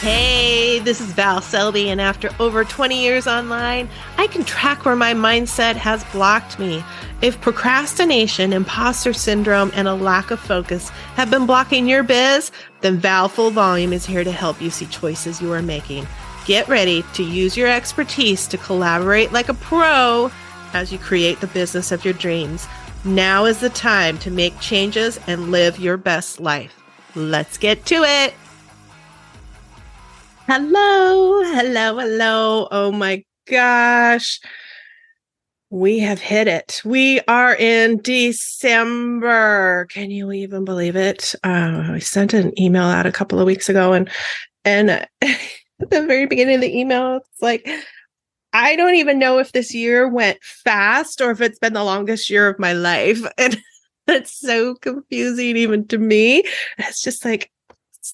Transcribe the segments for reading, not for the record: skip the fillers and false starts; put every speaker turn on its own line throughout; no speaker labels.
Hey, this is Val Selby, and after over 20 years online, I can track where my mindset has blocked me. If procrastination, imposter syndrome, and a lack of focus have been blocking your biz, then Val Full Volume is here to help you see choices you are making. Get ready to use your expertise to collaborate like a pro as you create the business of your dreams. Now is the time to make changes and live your best life. Let's get to it. Hello. Oh my gosh. We have hit it. We are in December. Can you even believe it? I sent an email out a couple of weeks ago and at the very beginning of the email, it's like, I don't even know if this year went fast or if it's been the longest year of my life. And it's so confusing even to me. It's just like,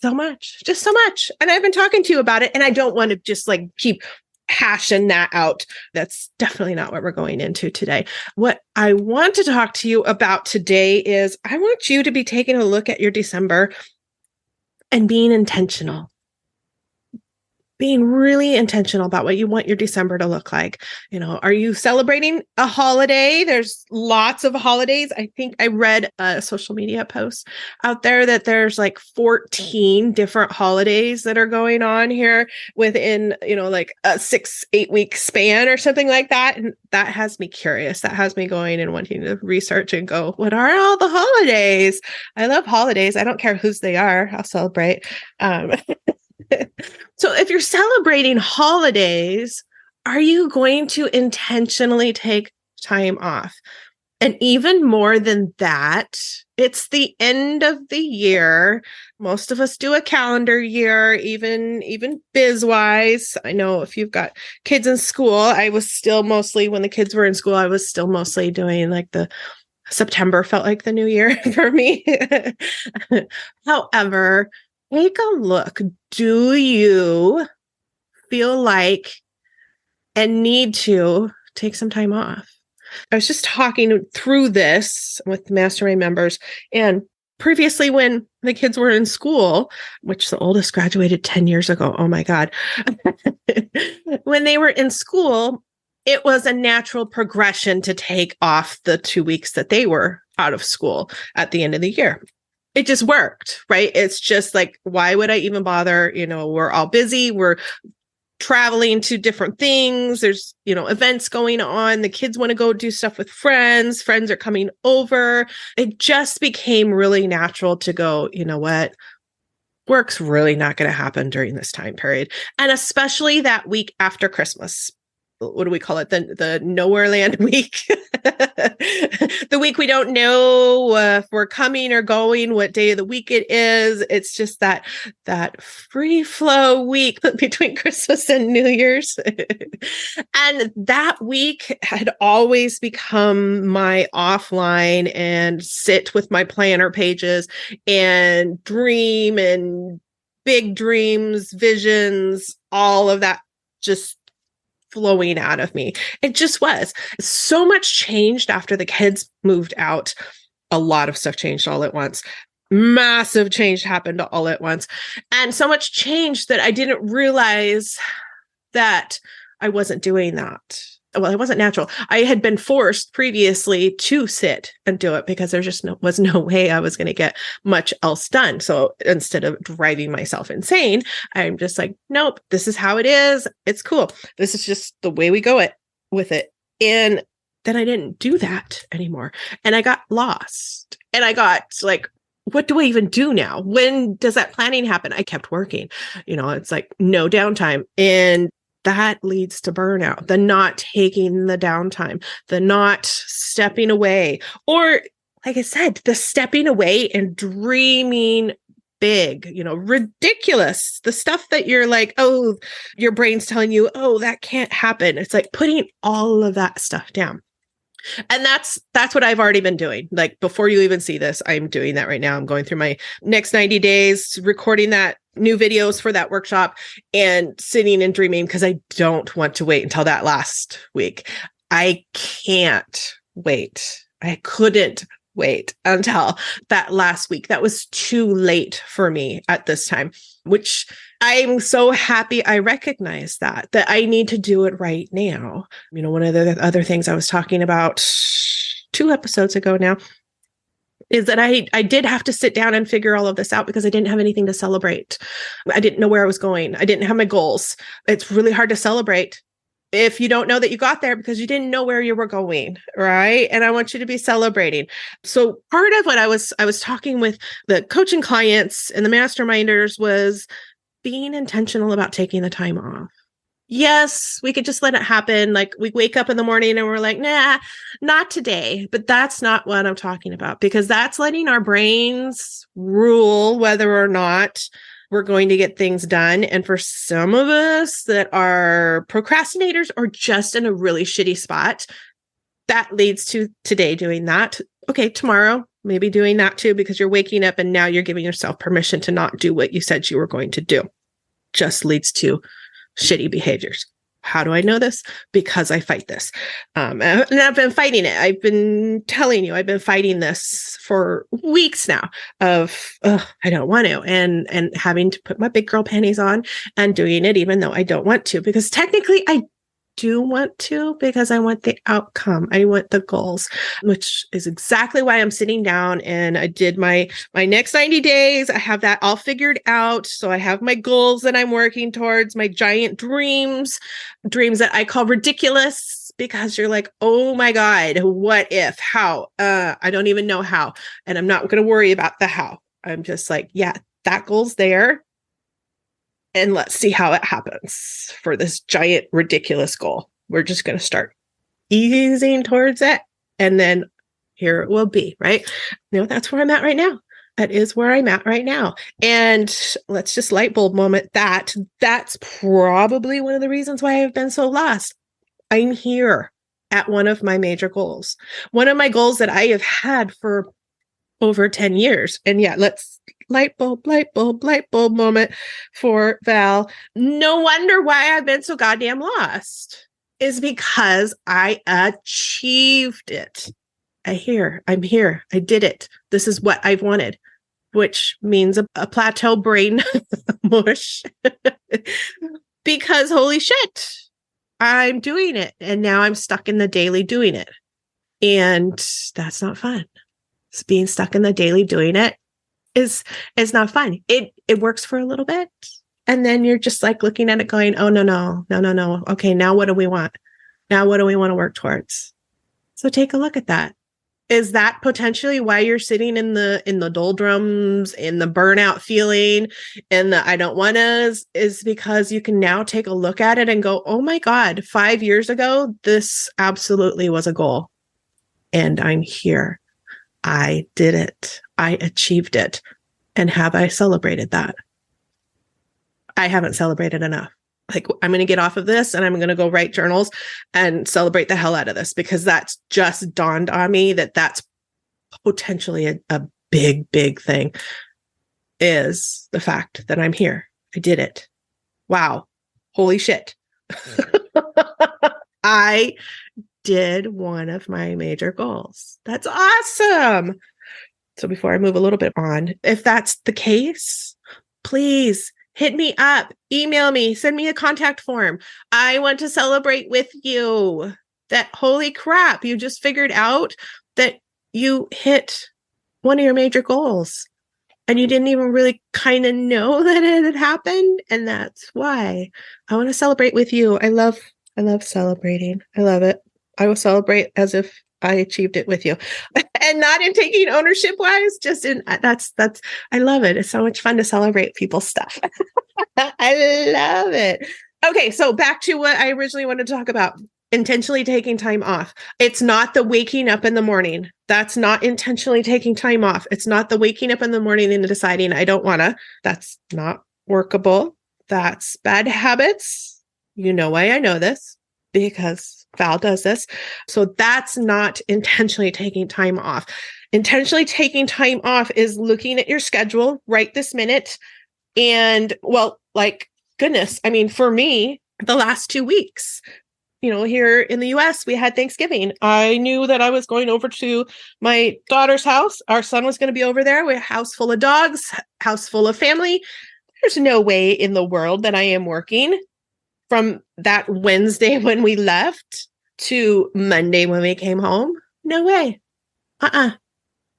just so much. And I've been talking to you about it, and I don't want to just like keep hashing that out. That's definitely not what we're going into today. What I want to talk to you about today is I want you to be taking a look at your December and being intentional. Being really intentional about what you want your December to look like. You know, are you celebrating a holiday? There's lots of holidays. I think I read a social media post out there that there's like 14 different holidays that are going on here within, like a 6-8 week span or something like that. And that has me curious. That has me going and wanting to research and go, what are all the holidays? I love holidays. I don't care whose they are. I'll celebrate. So if you're celebrating holidays, are you going to intentionally take time off? And even more than that, it's the end of the year. Most of us do a calendar year, even biz-wise. I know if you've got kids in school, I was still mostly, when the kids were in school, I was still mostly doing like the September felt like the new year for me. However, take a look. Do you feel like and need to take some time off? I was just talking through this with mastermind members, and previously when the kids were in school, which the oldest graduated 10 years ago. Oh my God. When they were in school, it was a natural progression to take off the 2 weeks that they were out of school at the end of the year. It just worked, right? It's just like, why would I even bother? We're all busy. We're traveling to different things. There's, events going on. The kids want to go do stuff with friends. Friends are coming over. It just became really natural to go, you know what? Work's really not going to happen during this time period. And especially that week after Christmas. What do we call it? The nowhere land week. The week we don't know if we're coming or going, what day of the week it is. It's just that free flow week between Christmas and New Year's. And that week had always become my offline and sit with my planner pages and dream and big dreams, visions, all of that just flowing out of me. It just was. So much changed after the kids moved out. A lot of stuff changed all at once. Massive change happened all at once. And so much changed that I didn't realize that I wasn't doing that. Well, it wasn't natural. I had been forced previously to sit and do it because there just was no way I was going to get much else done. So instead of driving myself insane, I'm just like, nope, this is how it is. It's cool. This is just the way we go with it. And then I didn't do that anymore. And I got lost. And I got like, what do I even do now? When does that planning happen? I kept working. It's like no downtime. And that leads to burnout, the not taking the downtime, the not stepping away, or like I said, the stepping away and dreaming big, ridiculous. The stuff that you're like, oh, your brain's telling you, oh, that can't happen. It's like putting all of that stuff down. And that's what I've already been doing. Like before you even see this, I'm doing that right now. I'm going through my next 90 days, recording that new videos for that workshop and sitting and dreaming because I don't want to wait until that last week. I can't wait. I couldn't wait until that last week. That was too late for me at this time, which I'm so happy I recognize that I need to do it right now. One of the other things I was talking about 2 episodes ago now is that I did have to sit down and figure all of this out because I didn't have anything to celebrate. I didn't know where I was going. I didn't have my goals. It's really hard to celebrate if you don't know that you got there because you didn't know where you were going, right? And I want you to be celebrating. So part of what I was talking with the coaching clients and the masterminders was being intentional about taking the time off. Yes, we could just let it happen. Like we wake up in the morning and we're like, nah, not today. But that's not what I'm talking about, because that's letting our brains rule whether or not we're going to get things done. And for some of us that are procrastinators or just in a really shitty spot, that leads to today doing that. Okay, tomorrow, maybe doing that too, because you're waking up and now you're giving yourself permission to not do what you said you were going to do. Just leads to shitty behaviors. How do I know this? Because I fight this. And I've been fighting it. I've been telling you, I've been fighting this for weeks now of, I don't want to, and having to put my big girl panties on and doing it, even though I don't want to, because technically I do want to, because I want the outcome. I want the goals, which is exactly why I'm sitting down and I did my next 90 days. I have that all figured out. So I have my goals that I'm working towards, my giant dreams that I call ridiculous, because you're like, oh my God, what if, how? I don't even know how. And I'm not going to worry about the how. I'm just like, yeah, that goal's there. And let's see how it happens for this giant, ridiculous goal. We're just going to start easing towards it. And then here it will be, right? That's where I'm at right now. That is where I'm at right now. And let's just light bulb moment that's probably one of the reasons why I've been so lost. I'm here at one of my major goals. One of my goals that I have had for over 10 years. And yeah, let's light bulb moment for Val. No wonder why I've been so goddamn lost, is because I achieved it. I'm here. I did it. This is what I've wanted, which means a plateau brain mush because holy shit, I'm doing it. And now I'm stuck in the daily doing it. And that's not fun. Being stuck in the daily doing it is not fun. It works for a little bit. And then you're just like looking at it going, oh, no. Okay, now what do we want? Now what do we want to work towards? So take a look at that. Is that potentially why you're sitting in the doldrums, in the burnout feeling, and the I don't want to, is because you can now take a look at it and go, oh my God, 5 years ago, this absolutely was a goal. And I'm here. I did it. I achieved it. And have I celebrated that? I haven't celebrated enough. Like, I'm going to get off of this and I'm going to go write journals and celebrate the hell out of this, because that's just dawned on me that's potentially a big, big thing, is the fact that I'm here. I did it. Wow. Holy shit. I did one of my major goals. That's awesome. So before I move a little bit on, if that's the case, please hit me up, email me, send me a contact form. I want to celebrate with you that holy crap, you just figured out that you hit one of your major goals and you didn't even really kind of know that it had happened. And that's why I want to celebrate with you. I love celebrating. I love it. I will celebrate as if I achieved it with you, and not in taking ownership wise, just in that's, I love it. It's so much fun to celebrate people's stuff. I love it. Okay. So back to what I originally wanted to talk about, intentionally taking time off. It's not the waking up in the morning. That's not intentionally taking time off. It's not the waking up in the morning and deciding I don't want to. That's not workable. That's bad habits. You know why I know this, because Val does this. So that's not intentionally taking time off. Intentionally taking time off is looking at your schedule right this minute. And well, like, goodness, I mean, for me, the last 2 weeks, here in the US, we had Thanksgiving. I knew that I was going over to my daughter's house. Our son was going to be over there. We had a house full of dogs, house full of family. There's no way in the world that I am working from that Wednesday when we left to Monday when we came home. No way. Not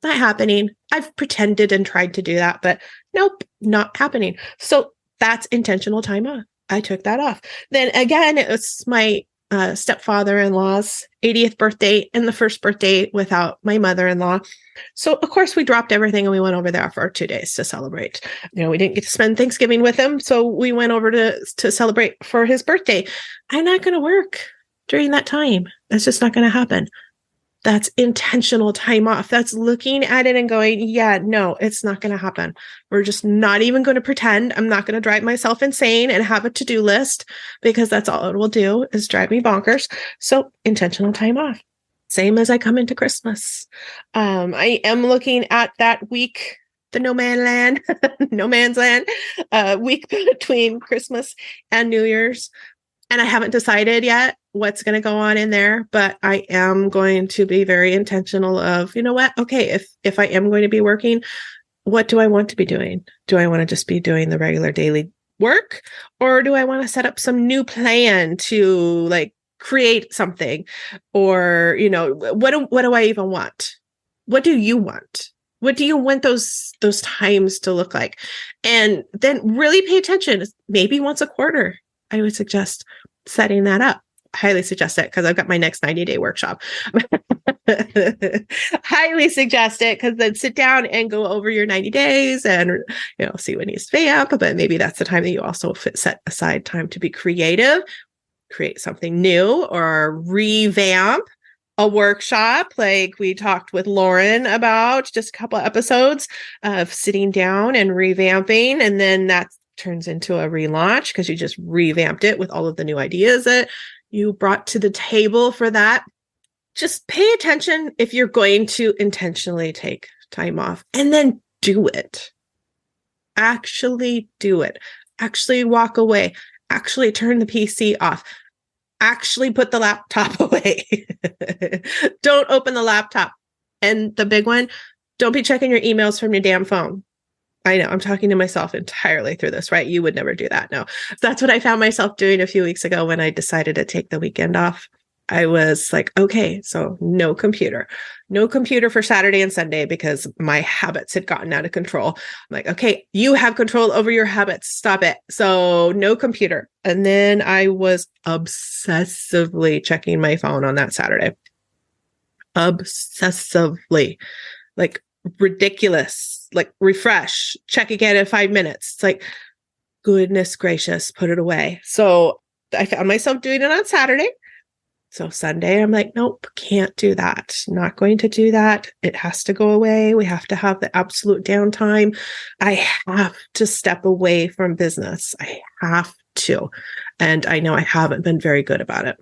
happening. I've pretended and tried to do that, but nope, not happening. So that's intentional time off. I took that off. Then again, it was my stepfather-in-law's 80th birthday and the first birthday without my mother-in-law. So of course we dropped everything and we went over there for 2 days to celebrate. We didn't get to spend Thanksgiving with him. So we went over to celebrate for his birthday. I'm not going to work during that time. That's just not going to happen. That's intentional time off. That's looking at it and going, yeah, no, it's not going to happen. We're just not even going to pretend. I'm not going to drive myself insane and have a to-do list because that's all it will do is drive me bonkers. So intentional time off. Same as I come into Christmas. I am looking at that week, the no man's land week between Christmas and New Year's. And I haven't decided yet what's going to go on in there, but I am going to be very intentional of, okay, if I am going to be working, what do I want to be doing? Do I want to just be doing the regular daily work? Or do I want to set up some new plan to create something? Or, what do I even want? What do you want? What do you want those times to look like? And then really pay attention. Maybe once a quarter, I would suggest setting that up. Highly suggest it because I've got my next 90-day workshop. Highly suggest it because then sit down and go over your 90 days and see what needs to vamp. But maybe that's the time that you also set aside time to be creative, create something new, or revamp a workshop like we talked with Lauren about just a couple of episodes of sitting down and revamping, and then that turns into a relaunch because you just revamped it with all of the new ideas that you brought to the table for that. Just pay attention if you're going to intentionally take time off, and then do it. Actually do it. Actually walk away. Actually turn the PC off. Actually put the laptop away. Don't open the laptop. And the big one, don't be checking your emails from your damn phone. I know I'm talking to myself entirely through this, right? You would never do that. No, that's what I found myself doing a few weeks ago when I decided to take the weekend off. I was like, okay, so no computer for Saturday and Sunday because my habits had gotten out of control. I'm like, okay, you have control over your habits. Stop it. So no computer. And then I was obsessively checking my phone on that Saturday. Obsessively, like ridiculous, like refresh, check again in 5 minutes. It's like, goodness gracious, put it away. So I found myself doing it on Saturday. So Sunday, I'm like, nope, can't do that. Not going to do that. It has to go away. We have to have the absolute downtime. I have to step away from business. I have to. And I know I haven't been very good about it.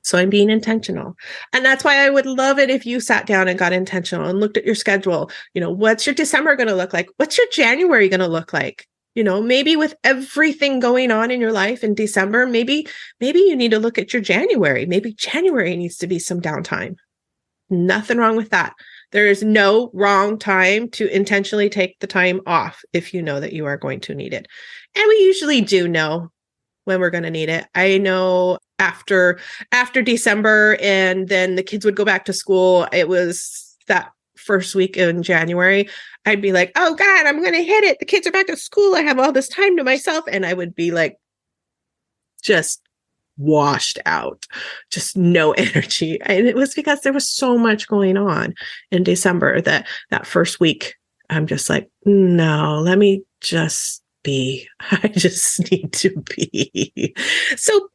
So I'm being intentional. And that's why I would love it if you sat down and got intentional and looked at your schedule. What's your December going to look like? What's your January going to look like? Maybe with everything going on in your life in December, maybe you need to look at your January. Maybe January needs to be some downtime. Nothing wrong with that. There is no wrong time to intentionally take the time off if you know that you are going to need it. And we usually do know when we're going to need it. I know after December and then the kids would go back to school, it was that first week in January, I'd be like, oh God, I'm going to hit it. The kids are back to school. I have all this time to myself. And I would be like, just washed out, just no energy. And it was because there was so much going on in December that first week, I'm just like, no, let me just be. I just need to be. So,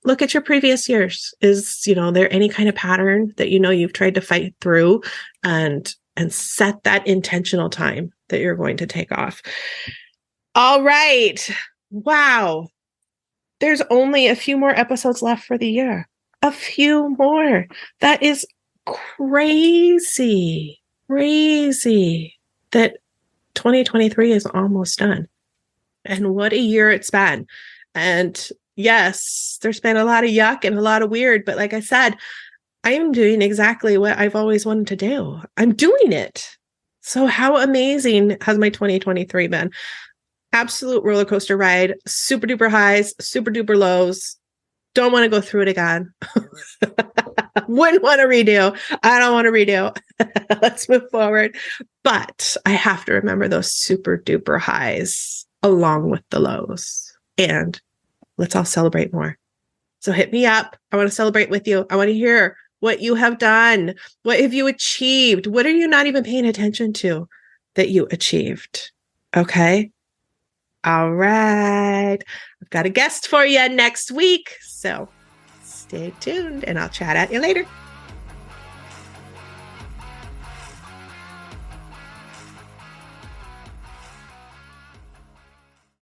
look at your previous years. Is, there any kind of pattern that, you've tried to fight through and set that intentional time that you're going to take off. All right. Wow. There's only a few more episodes left for the year. A few more. That is crazy that 2023 is almost done. And what a year it's been. And Yes, there's been a lot of yuck and a lot of weird, but like I said, I am doing exactly what I've always wanted to do. I'm doing it. So how amazing has my 2023 been? Absolute roller coaster ride, super duper highs, super duper lows. Don't want to go through it again. Wouldn't want to redo. I don't want to redo. Let's move forward. But I have to remember those super duper highs along with the lows. And let's all celebrate more. So hit me up. I want to celebrate with you. I want to hear what you have done. What have you achieved? What are you not even paying attention to that you achieved? Okay. All right. I've got a guest for you next week. So stay tuned and I'll chat at you later.